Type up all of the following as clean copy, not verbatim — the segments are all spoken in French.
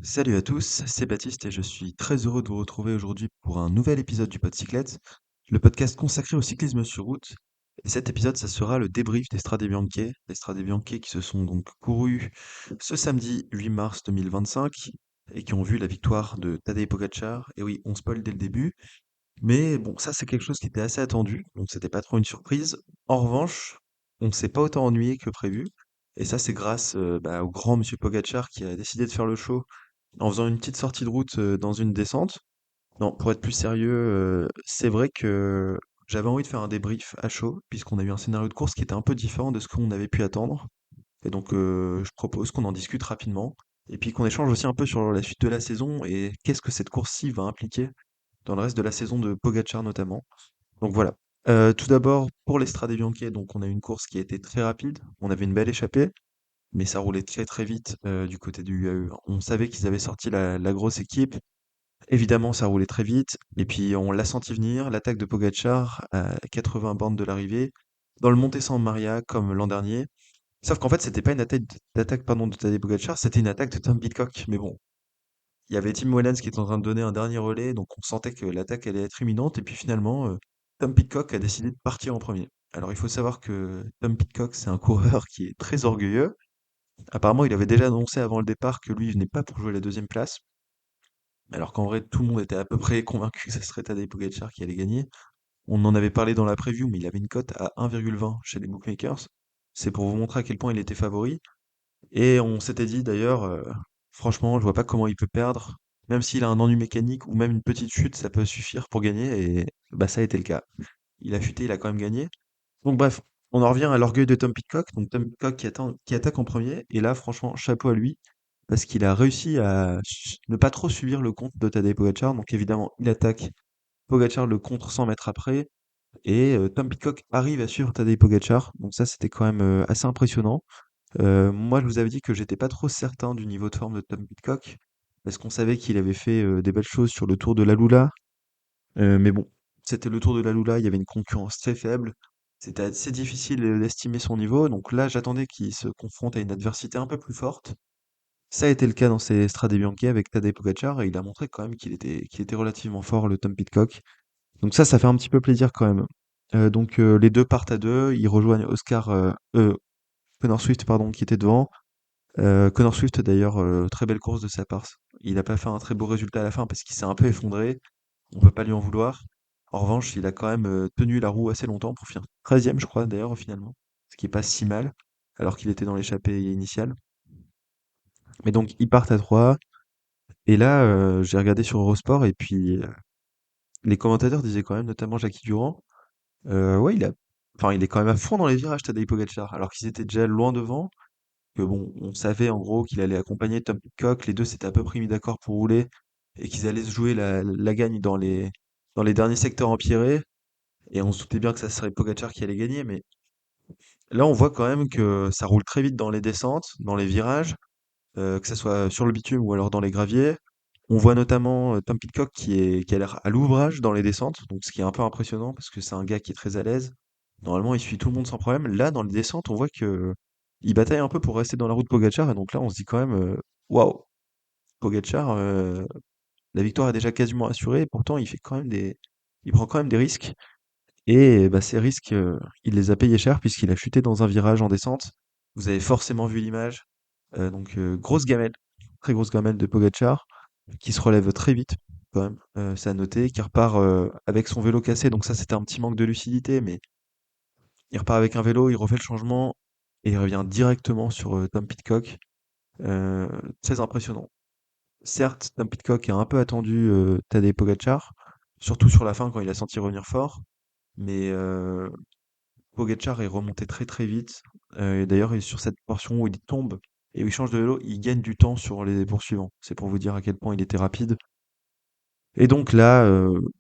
Salut à tous, c'est Baptiste et je suis très heureux de vous retrouver aujourd'hui pour un nouvel épisode du Podcyclette, le podcast consacré au cyclisme sur route. Et cet épisode, ça sera le débrief des Strade Bianche, les Strade Bianche qui se sont donc courus ce samedi 8 mars 2025 et qui ont vu la victoire de Tadej Pogacar. Et oui, on spoil dès le début, mais bon, ça c'est quelque chose qui était assez attendu, donc c'était pas trop une surprise. En revanche, on s'est pas autant ennuyé que prévu, et ça c'est grâce au grand monsieur Pogacar qui a décidé de faire le show en faisant une petite sortie de route, dans une descente. Non, pour être plus sérieux, c'est vrai que j'avais envie de faire un débrief à chaud, puisqu'on a eu un scénario de course qui était un peu différent de ce qu'on avait pu attendre. Et donc, je propose qu'on en discute rapidement, et puis qu'on échange aussi un peu sur la suite de la saison et qu'est-ce que cette course-ci va impliquer dans le reste de la saison de Pogacar notamment. Donc voilà. Tout d'abord, pour les Strade Bianche, donc on a eu une course qui a été très rapide. On avait une belle échappée, mais ça roulait très très vite du côté du UAE. On savait qu'ils avaient sorti la grosse équipe. Évidemment, ça roulait très vite. Et puis on l'a senti venir, l'attaque de Pogacar à 80 bornes de l'arrivée, dans le Monte San Maria comme l'an dernier. Sauf qu'en fait, c'était pas une attaque pardon, de Tadej Pogacar, c'était une attaque de Tom Pidcock. Mais bon, il y avait Tim Wellens qui était en train de donner un dernier relais, donc on sentait que l'attaque allait être imminente. Et puis finalement, Tom Pidcock a décidé de partir en premier. Alors il faut savoir que Tom Pidcock, c'est un coureur qui est très orgueilleux. Apparemment, il avait déjà annoncé avant le départ que lui, il venait pas pour jouer la deuxième place, alors qu'en vrai, tout le monde était à peu près convaincu que ce serait Tadej Pogacar qui allait gagner. On en avait parlé dans la preview, mais il avait une cote à 1,20 chez les bookmakers. C'est pour vous montrer à quel point il était favori. Et on s'était dit d'ailleurs, franchement, je vois pas comment il peut perdre. Même s'il a un ennui mécanique ou même une petite chute, ça peut suffire pour gagner. Et bah ça a été le cas. Il a chuté, il a quand même gagné. Donc bref, on en revient à l'orgueil de Tom Pidcock. Donc Tom Pidcock qui attaque en premier. Et là, franchement, chapeau à lui. Parce qu'il a réussi à ne pas trop subir le contre de Tadej Pogacar. Donc évidemment, il attaque. Pogacar le contre 100 mètres après. Et Tom Pidcock arrive à suivre Tadej Pogacar. Donc ça, c'était quand même assez impressionnant. Moi, je vous avais dit que j'étais pas trop certain du niveau de forme de Tom Pidcock. Parce qu'on savait qu'il avait fait des belles choses sur le Tour de la Lula. Mais bon, c'était le Tour de la Lula, il y avait une concurrence très faible. C'était assez difficile d'estimer son niveau. Donc là, j'attendais qu'il se confronte à une adversité un peu plus forte. Ça a été le cas dans ces Strade Bianche avec Tadej Pogacar et il a montré quand même qu'il était relativement fort, le Tom Pidcock. Donc ça fait un petit peu plaisir quand même. Les deux partent à deux, ils rejoignent Connor Swift pardon, qui était devant. Connor Swift d'ailleurs, très belle course de sa part. Il n'a pas fait un très beau résultat à la fin parce qu'il s'est un peu effondré. On peut pas lui en vouloir. En revanche, il a quand même tenu la roue assez longtemps pour finir 13e, je crois d'ailleurs finalement, ce qui est pas si mal, alors qu'il était dans l'échappée initiale. Mais donc ils partent à 3. Et là, j'ai regardé sur Eurosport et puis les commentateurs disaient quand même, notamment Jackie Durand, ouais, il est quand même à fond dans les virages, Tadej Pogacar, alors qu'ils étaient déjà loin devant, que bon, on savait en gros qu'il allait accompagner Tom Pidcock, les deux s'étaient à peu près mis d'accord pour rouler et qu'ils allaient se jouer la gagne dans les derniers secteurs empierrés. Et on se doutait bien que ça serait Pogacar qui allait gagner, mais là on voit quand même que ça roule très vite dans les descentes, dans les virages, que ça soit sur le bitume ou alors dans les graviers. On voit notamment Tom Pidcock qui a l'air à l'ouvrage dans les descentes, donc ce qui est un peu impressionnant parce que c'est un gars qui est très à l'aise. Normalement, il suit tout le monde sans problème. Là, dans les descentes, on voit que il bataille un peu pour rester dans la route Pogacar, et donc là, on se dit quand même, waouh, Pogacar, la victoire est déjà quasiment assurée, et pourtant, il prend quand même des risques. Et bah, ces risques, il les a payés cher puisqu'il a chuté dans un virage en descente. Vous avez forcément vu l'image. Grosse gamelle, très grosse gamelle de Pogacar, qui se relève très vite, quand même, c'est à noter, qui repart avec son vélo cassé. Donc ça, c'était un petit manque de lucidité, mais il repart avec un vélo, il refait le changement et il revient directement sur Tom Pidcock. Euh, Très impressionnant. Certes, Tom Pidcock a un peu attendu Tadej Pogacar, surtout sur la fin quand il a senti revenir fort, mais Pogacar est remonté très très vite. Et d'ailleurs, sur cette portion où il tombe et où il change de vélo, il gagne du temps sur les poursuivants. C'est pour vous dire à quel point il était rapide. Et donc là,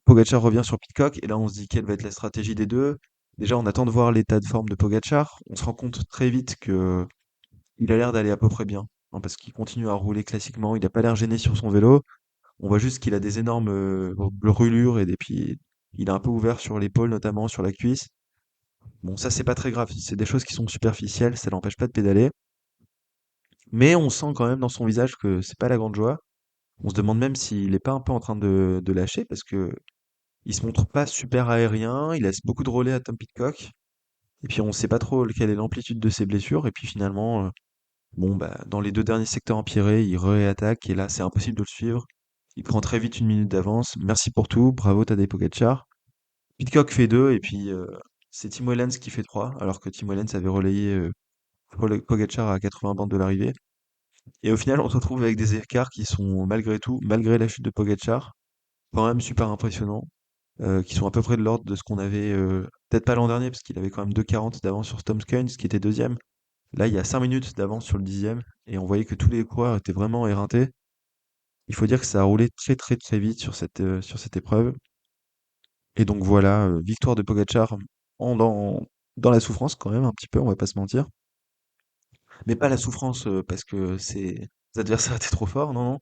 Pogacar revient sur Pidcock, et là on se dit quelle va être la stratégie des deux. Déjà, on attend de voir l'état de forme de Pogacar. On se rend compte très vite que il a l'air d'aller à peu près bien, hein, parce qu'il continue à rouler classiquement. Il n'a pas l'air gêné sur son vélo. On voit juste qu'il a des énormes brûlures et puis il est un peu ouvert sur l'épaule, notamment sur la cuisse. Bon, ça, c'est pas très grave. C'est des choses qui sont superficielles, ça l'empêche pas de pédaler. Mais on sent quand même dans son visage que c'est pas la grande joie. On se demande même s'il est pas un peu en train de lâcher parce que il se montre pas super aérien, il laisse beaucoup de relais à Tom Pidcock. Et puis on sait pas trop quelle est l'amplitude de ses blessures. Et puis finalement, bon bah dans les deux derniers secteurs empirés, il réattaque et là c'est impossible de le suivre. Il prend très vite une minute d'avance. Merci pour tout, bravo Tadej Pogacar. Pidcock fait 2 et puis c'est Tim Wellens qui fait 3 alors que Tim Wellens avait relayé Pogacar à 80 bandes de l'arrivée. Et au final, on se retrouve avec des écarts qui sont malgré tout, malgré la chute de Pogacar, quand même super impressionnants, qui sont à peu près de l'ordre de ce qu'on avait, peut-être pas l'an dernier, parce qu'il avait quand même 2,40 d'avance sur Tom Skuns, qui était deuxième. Là, il y a 5 minutes d'avance sur le dixième, et on voyait que tous les coureurs étaient vraiment éreintés. Il faut dire que ça a roulé très très très vite sur cette épreuve. Et donc voilà, victoire de Pogacar dans la souffrance quand même, un petit peu, on va pas se mentir. Mais pas la souffrance parce que ses adversaires étaient trop forts, non, non.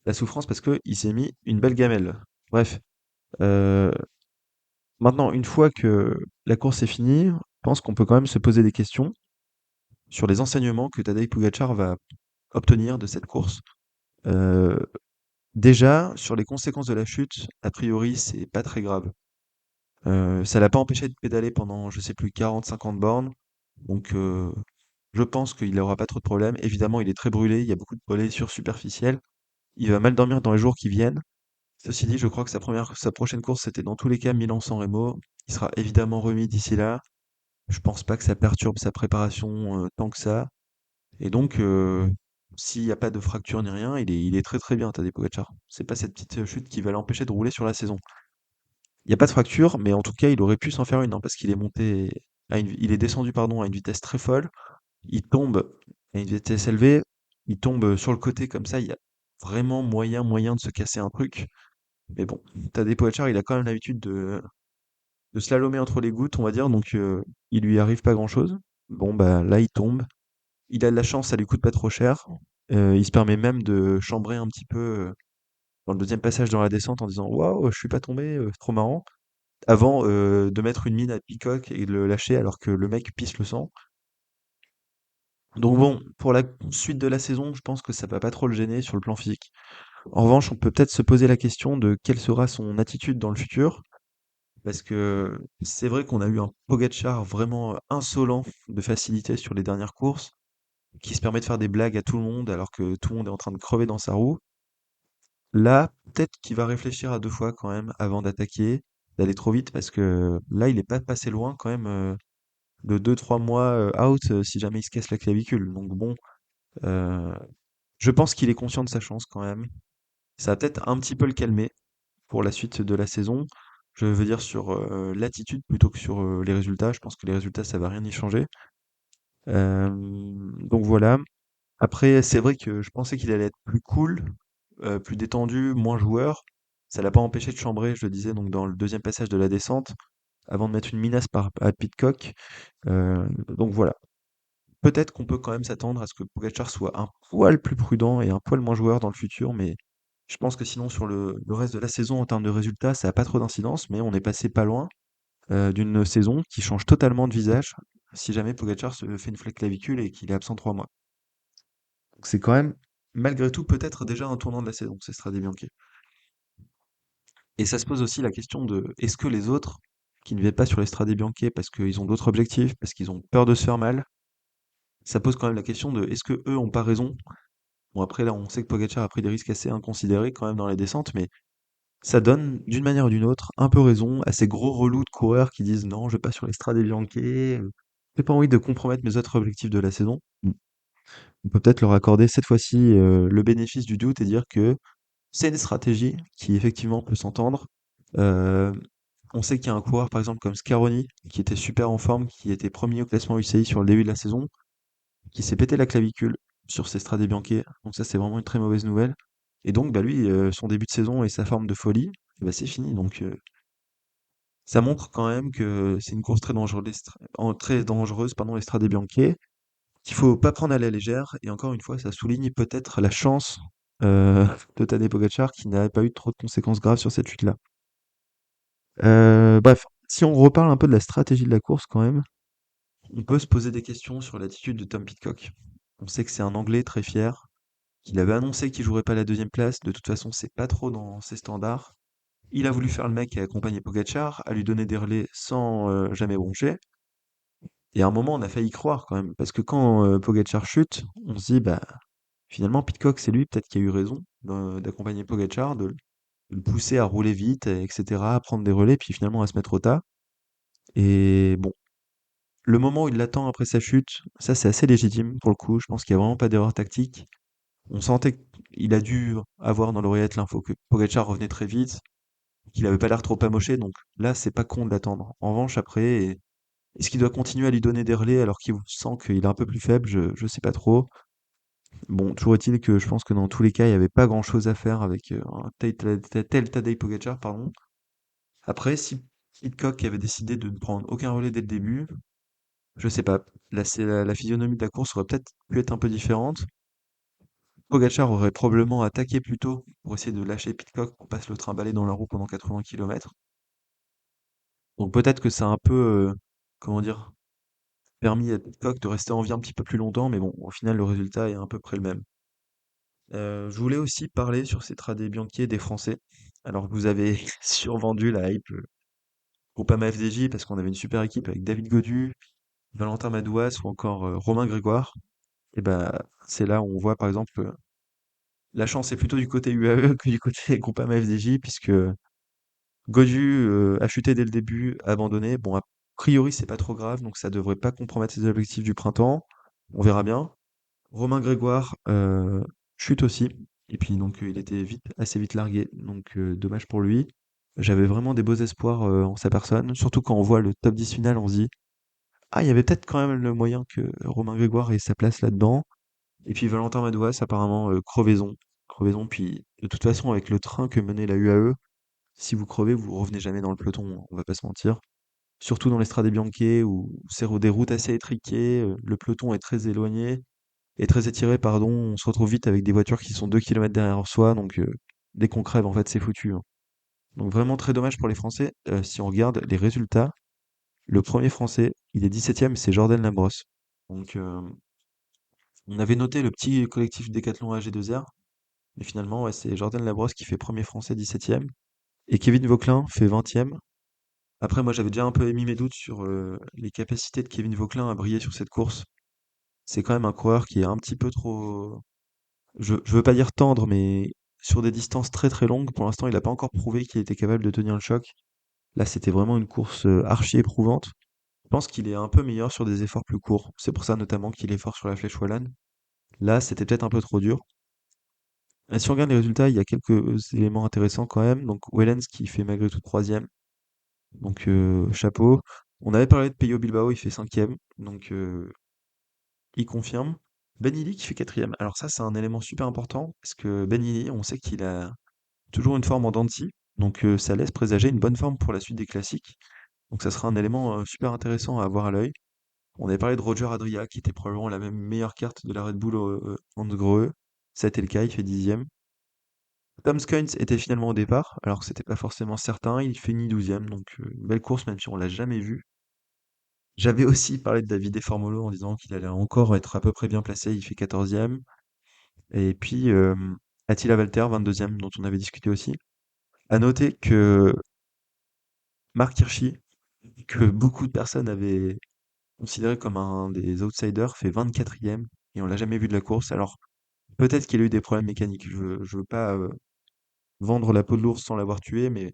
La souffrance parce que il s'est mis une belle gamelle. Bref, heu, maintenant une fois que la course est finie, je pense qu'on peut quand même se poser des questions sur les enseignements que Tadej Pogačar va obtenir de cette course. Heu, déjà, sur les conséquences de la chute, a priori, c'est pas très grave. Ça l'a pas empêché de pédaler pendant, je sais plus, 40-50 bornes, donc je pense qu'il aura pas trop de problèmes. Évidemment, il est très brûlé, il y a beaucoup de blessures superficielles. Il va mal dormir dans les jours qui viennent. Ceci dit, je crois que sa prochaine course, c'était dans tous les cas Milan-San Remo. Il sera évidemment remis d'ici là. Je pense pas que ça perturbe sa préparation tant que ça. Et donc, s'il n'y a pas de fracture ni rien, il est très très bien, Tadej Pogacar. C'est pas cette petite chute qui va l'empêcher de rouler sur la saison. Il n'y a pas de fracture, mais en tout cas, il aurait pu s'en faire une, hein, parce qu'il est monté il est descendu pardon à une vitesse très folle. Il tombe à une vitesse élevée. Il tombe sur le côté comme ça. Il y a vraiment moyen de se casser un truc. Mais bon, Tadej Pogacar, il a quand même l'habitude de slalomer entre les gouttes, on va dire, donc il lui arrive pas grand-chose. Bon, bah là, il tombe. Il a de la chance, ça lui coûte pas trop cher. Il se permet même de chambrer un petit peu dans le deuxième passage dans la descente en disant waouh, je suis pas tombé, trop marrant. Avant de mettre une mine à Peacock et de le lâcher alors que le mec pisse le sang. Donc bon, pour la suite de la saison, je pense que ça va pas trop le gêner sur le plan physique. En revanche, on peut peut-être se poser la question de quelle sera son attitude dans le futur. Parce que c'est vrai qu'on a eu un Pogacar vraiment insolent de facilité sur les dernières courses, qui se permet de faire des blagues à tout le monde alors que tout le monde est en train de crever dans sa roue. Là, peut-être qu'il va réfléchir à deux fois quand même avant d'attaquer, d'aller trop vite, parce que là, il est pas passé loin quand même de 2-3 mois out si jamais il se casse la clavicule. Donc bon, euh, je pense qu'il est conscient de sa chance quand même. Ça va peut-être un petit peu le calmer pour la suite de la saison. Je veux dire sur l'attitude plutôt que sur les résultats. Je pense que les résultats, ça va rien y changer. Donc voilà. Après, c'est vrai que je pensais qu'il allait être plus cool, plus détendu, moins joueur. Ça l'a pas empêché de chambrer, je le disais, donc dans le deuxième passage de la descente, avant de mettre une minace à Pidcock. Donc voilà. Peut-être qu'on peut quand même s'attendre à ce que Pogacar soit un poil plus prudent et un poil moins joueur dans le futur, mais je pense que sinon sur le reste de la saison en termes de résultats, ça a pas trop d'incidence, mais on est passé pas loin d'une saison qui change totalement de visage si jamais Pogacar se fait une flèche clavicule et qu'il est absent 3 mois. Donc c'est quand même, malgré tout, peut-être déjà un tournant de la saison, c'est Strade Bianche. Et ça se pose aussi la question de est-ce que les autres qui ne viennent pas sur les Strade Bianche parce qu'ils ont d'autres objectifs, parce qu'ils ont peur de se faire mal, ça pose quand même la question de est-ce que eux ont pas raison. Bon après là on sait que Pogacar a pris des risques assez inconsidérés quand même dans les descentes, mais ça donne d'une manière ou d'une autre un peu raison à ces gros relous de coureurs qui disent non je vais pas sur les Strade Bianche, j'ai pas envie de compromettre mes autres objectifs de la saison. On peut peut-être leur accorder cette fois-ci le bénéfice du doute et dire que c'est une stratégie qui effectivement peut s'entendre. Euh, on sait qu'il y a un coureur par exemple comme Scaroni qui était super en forme, qui était premier au classement UCI sur le début de la saison, qui s'est pété la clavicule sur ses Strade Bianche. Donc ça c'est vraiment une très mauvaise nouvelle. Et donc bah lui, son début de saison et sa forme de folie, bah, c'est fini. Donc ça montre quand même que c'est une course très dangereuse, très dangereuse, pardon, les Strade Bianche, qu'il faut pas prendre à la légère. Et encore une fois, ça souligne peut-être la chance de Tadej Pogacar qui n'a pas eu trop de conséquences graves sur cette chute-là. Bref, si on reparle un peu de la stratégie de la course quand même, on peut se poser des questions sur l'attitude de Tom Pidcock. On sait que c'est un Anglais très fier, qu'il avait annoncé qu'il jouerait pas la deuxième place. De toute façon, c'est pas trop dans ses standards. Il a voulu faire le mec et accompagner Pogacar, à lui donner des relais sans jamais broncher. Et à un moment, on a failli y croire quand même, parce que quand Pogacar chute, on se dit, bah, finalement, Pidcock, c'est lui peut-être qui a eu raison d'accompagner Pogacar, de le pousser à rouler vite, etc., à prendre des relais, puis finalement à se mettre au tas. Et bon, le moment où il l'attend après sa chute, ça c'est assez légitime pour le coup. Je pense qu'il n'y a vraiment pas d'erreur tactique. On sentait qu'il a dû avoir dans l'oreillette l'info que Pogacar revenait très vite, qu'il avait pas l'air trop amoché, donc là c'est pas con de l'attendre. En revanche, après, est-ce qu'il doit continuer à lui donner des relais alors qu'il sent qu'il est un peu plus faible? Je sais pas trop. Bon, toujours est-il que je pense que dans tous les cas, il n'y avait pas grand-chose à faire avec un tel Tadej Pogacar, pardon. Après, si Pidcock avait décidé de ne prendre aucun relais dès le début, je sais pas. Là, la physionomie de la course aurait peut-être pu être un peu différente. Pogacar aurait probablement attaqué plus tôt pour essayer de lâcher Pidcock pour pas se le trimballer dans la roue pendant 80 km. Donc peut-être que ça a un peu, comment dire, permis à Pidcock de rester en vie un petit peu plus longtemps, mais bon, au final, le résultat est à peu près le même. Je voulais aussi parler sur ces Tradé Bianchi des Français. Alors que vous avez survendu la hype Groupama FDJ parce qu'on avait une super équipe avec David Godu, Valentin Madouas ou encore Romain Grégoire. Et bah c'est là où on voit par exemple la chance est plutôt du côté UAE que du côté Groupama FDJ puisque Godu a chuté dès le début, abandonné. Bon, a priori c'est pas trop grave donc ça devrait pas compromettre ses objectifs du printemps. On verra bien. Romain Grégoire chute aussi. Et puis donc il était assez vite largué, donc dommage pour lui. J'avais vraiment des beaux espoirs en sa personne, surtout quand on voit le top 10 final, on se dit ah il y avait peut-être quand même le moyen que Romain Grégoire ait sa place là-dedans. Et puis Valentin Madouas apparemment crevaison, crevaison. Puis de toute façon avec le train que menait la UAE, si vous crevez vous revenez jamais dans le peloton, on va pas se mentir. Surtout dans les Strade Bianche où c'est des routes assez étriquées, le peloton est très éloigné et très étiré, pardon, on se retrouve vite avec des voitures qui sont 2 kilomètres derrière soi, donc dès qu'on crève, en fait, c'est foutu, hein. Donc vraiment très dommage pour les Français. Si on regarde les résultats, le premier Français, il est 17e, c'est Jordan Labrosse. Donc on avait noté le petit collectif Décathlon AG2R, mais finalement, ouais, c'est Jordan Labrosse qui fait premier Français 17e, et Kevin Vauquelin fait 20e. Après, moi, j'avais déjà un peu émis mes doutes sur les capacités de Kevin Vauquelin à briller sur cette course. C'est quand même un coureur qui est un petit peu trop, je veux pas dire tendre, mais sur des distances très très longues, pour l'instant, il a pas encore prouvé qu'il était capable de tenir le choc. Là, c'était vraiment une course archi éprouvante. Je pense qu'il est un peu meilleur sur des efforts plus courts. C'est pour ça notamment qu'il est fort sur la flèche wallonne. Là, c'était peut-être un peu trop dur. Et si on regarde les résultats, il y a quelques éléments intéressants quand même. Donc Wellens qui fait malgré tout troisième. Donc chapeau. On avait parlé de Peyo Bilbao, il fait cinquième. Donc il confirme. Benili qui fait quatrième. Alors ça, c'est un élément super important parce que Benili, on sait qu'il a toujours une forme en dents de scie, donc ça laisse présager une bonne forme pour la suite des classiques. Donc ça sera un élément super intéressant à avoir à l'œil. On avait parlé de Roger Adria, qui était probablement la même meilleure carte de la Red Bull Hansgrohe. Ça a été le cas, il fait dixième. Tom Skuins était finalement au départ, alors que c'était pas forcément certain, il finit douzième, donc une belle course même si on l'a jamais vu. J'avais aussi parlé de David Formolo en disant qu'il allait encore être à peu près bien placé, il fait quatorzième. Et puis Attila Valter, 22e, dont on avait discuté aussi. À noter que Marc Hirschi, que beaucoup de personnes avaient considéré comme un des outsiders, fait 24e et on l'a jamais vu de la course. Alors peut-être qu'il a eu des problèmes mécaniques. Je veux pas vendre la peau de l'ours sans l'avoir tué, mais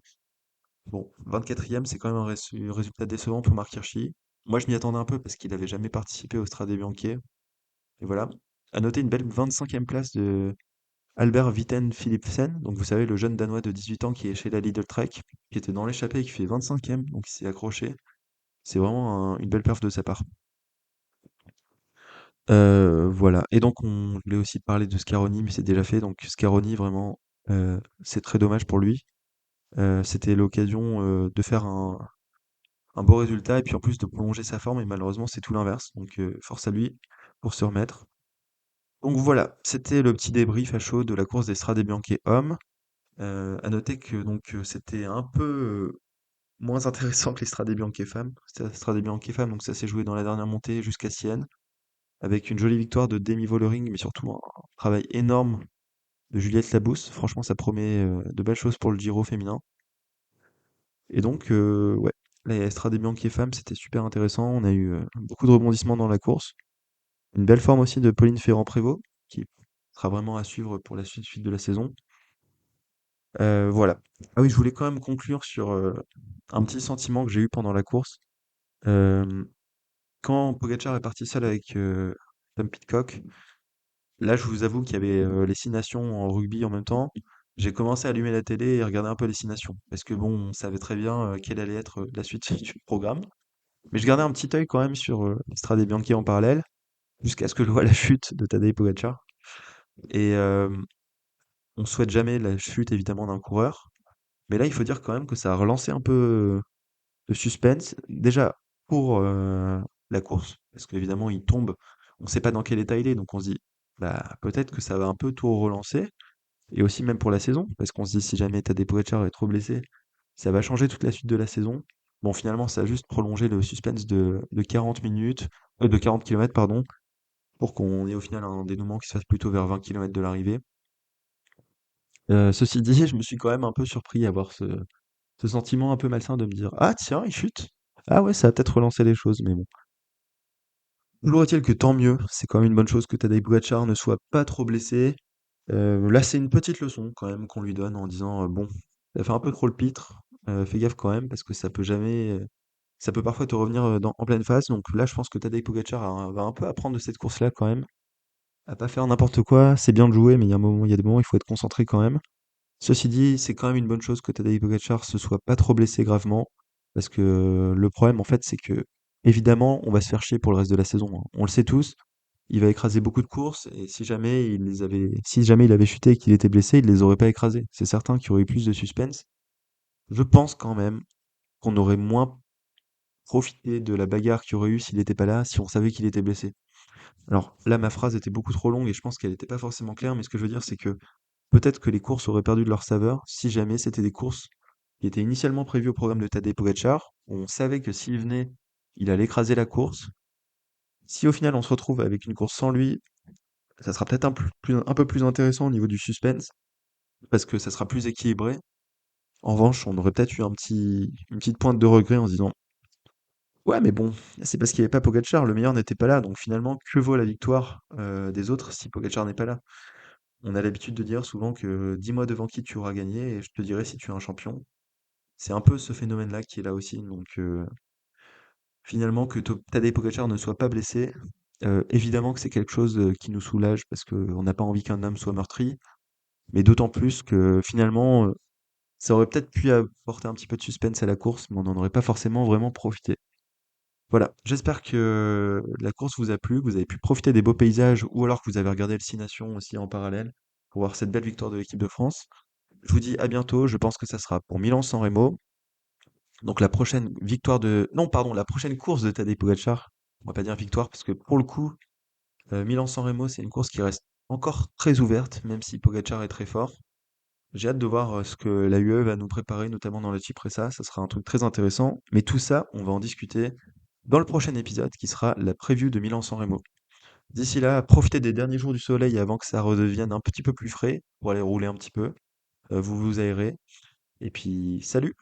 bon, 24e, c'est quand même un résultat décevant pour Marc Hirschi. Moi, je m'y attendais un peu parce qu'il avait jamais participé au Strade Bianche. Et voilà. À noter une belle 25e place de Albert Witten Philipsen, donc vous savez, le jeune Danois de 18 ans qui est chez la Lidl Trek, qui était dans l'échappée et qui fait 25e, donc il s'est accroché. C'est vraiment une belle perf de sa part. Voilà. Et donc on voulait aussi parler de Scaroni, mais c'est déjà fait. Donc Scaroni, vraiment, c'est très dommage pour lui. C'était l'occasion de faire un beau résultat et puis en plus de prolonger sa forme. Et malheureusement, c'est tout l'inverse. Donc force à lui pour se remettre. Donc voilà, c'était le petit débrief à chaud de la course des Strade Bianche hommes. À noter que donc c'était un peu moins intéressant que les Strade Bianche femmes. C'était Strade Bianche femmes, donc ça s'est joué dans la dernière montée jusqu'à Sienne. avec une jolie victoire de Demi Vollering, mais surtout un travail énorme de Juliette Labous. Franchement, ça promet de belles choses pour le Giro féminin. Et donc, ouais, la Estrade Bianchi femmes, c'était super intéressant. On a eu beaucoup de rebondissements dans la course. Une belle forme aussi de Pauline Ferrand-Prévot, qui sera vraiment à suivre pour la suite de la saison. Voilà. Ah oui, je voulais quand même conclure sur un petit sentiment que j'ai eu pendant la course. Euh, Quand Pogacar est parti seul avec Tom Pidcock, là, je vous avoue qu'il y avait les Six Nations en rugby en même temps. J'ai commencé à allumer la télé et regarder un peu les Six Nations, parce que bon, on savait très bien quelle allait être la suite du programme. Mais je gardais un petit œil quand même sur l'Strade Bianchi en parallèle, jusqu'à ce que je vois la chute de Tadej Pogacar. Et on souhaite jamais la chute évidemment d'un coureur, mais là, il faut dire quand même que ça a relancé un peu de suspense. Déjà pour la course, parce qu'évidemment, il tombe, on ne sait pas dans quel état il est, donc on se dit, bah peut-être que ça va un peu tout relancer. Et aussi même pour la saison, parce qu'on se dit si jamais Tadej Pogacar est trop blessé, ça va changer toute la suite de la saison. Bon, finalement, ça a juste prolongé le suspense de 40 minutes, de 40 kilomètres pardon, pour qu'on ait au final un dénouement qui se fasse plutôt vers 20 kilomètres de l'arrivée. Ceci dit, je me suis quand même un peu surpris à avoir ce sentiment un peu malsain de me dire: «Ah tiens, il chute! Ah ouais, ça va peut-être relancer les choses», mais bon. Toujours est-il que tant mieux, c'est quand même une bonne chose que Tadej Pogacar ne soit pas trop blessé. Là, c'est une petite leçon quand même qu'on lui donne en disant, «Bon, tu fait un peu trop le pitre, fais gaffe quand même parce que ça peut jamais, ça peut parfois te revenir, en pleine face». Donc là, je pense que Tadej Pogacar va un peu apprendre de cette course-là quand même, à pas faire n'importe quoi. C'est bien de jouer, mais il y a des moments où il faut être concentré quand même. Ceci dit, c'est quand même une bonne chose que Tadej Pogacar se soit pas trop blessé gravement, parce que le problème, en fait, c'est que évidemment, on va se faire chier pour le reste de la saison, hein. On le sait tous, il va écraser beaucoup de courses, et si jamais il avait chuté et qu'il était blessé, il les aurait pas écrasés. C'est certain qu'il y aurait eu plus de suspense. Je pense quand même qu'on aurait moins profité de la bagarre qu'il y aurait eu s'il n'était pas là, si on savait qu'il était blessé. Alors là, ma phrase était beaucoup trop longue et je pense qu'elle n'était pas forcément claire, mais ce que je veux dire, c'est que peut-être que les courses auraient perdu de leur saveur si jamais c'était des courses qui étaient initialement prévues au programme de Tadej Pogacar. On savait que s'il venait, il allait écraser la course. Si au final on se retrouve avec une course sans lui, ça sera peut-être un peu plus intéressant au niveau du suspense, parce que ça sera plus équilibré. En revanche, on aurait peut-être eu une petite pointe de regret en se disant: ouais, mais bon, c'est parce qu'il n'y avait pas Pogacar, le meilleur n'était pas là, donc finalement, que vaut la victoire des autres si Pogacar n'est pas là? On a l'habitude de dire souvent que dis-moi devant qui tu auras gagné et je te dirai si tu es un champion. C'est un peu ce phénomène-là qui est là aussi. Donc finalement, que Tadej Pogacar ne soit pas blessé, évidemment que c'est quelque chose qui nous soulage parce qu'on n'a pas envie qu'un homme soit meurtri, mais d'autant plus que finalement, ça aurait peut-être pu apporter un petit peu de suspense à la course, mais on n'en aurait pas forcément vraiment profité. Voilà, j'espère que la course vous a plu, que vous avez pu profiter des beaux paysages ou alors que vous avez regardé le Six Nations aussi en parallèle pour voir cette belle victoire de l'équipe de France. Je vous dis à bientôt, je pense que ça sera pour Milan-San Remo. Donc la prochaine victoire de... Non, pardon, la prochaine course de Tadej Pogacar. On va pas dire victoire parce que pour le coup, Milan-San Remo, c'est une course qui reste encore très ouverte, même si Pogacar est très fort. J'ai hâte de voir ce que la UE va nous préparer, notamment dans le Cipressa. Ça sera un truc très intéressant. Mais tout ça, on va en discuter dans le prochain épisode qui sera la preview de Milan-San Remo. D'ici là, profitez des derniers jours du soleil avant que ça redevienne un petit peu plus frais pour aller rouler un petit peu. Vous vous aérez. Et puis, salut!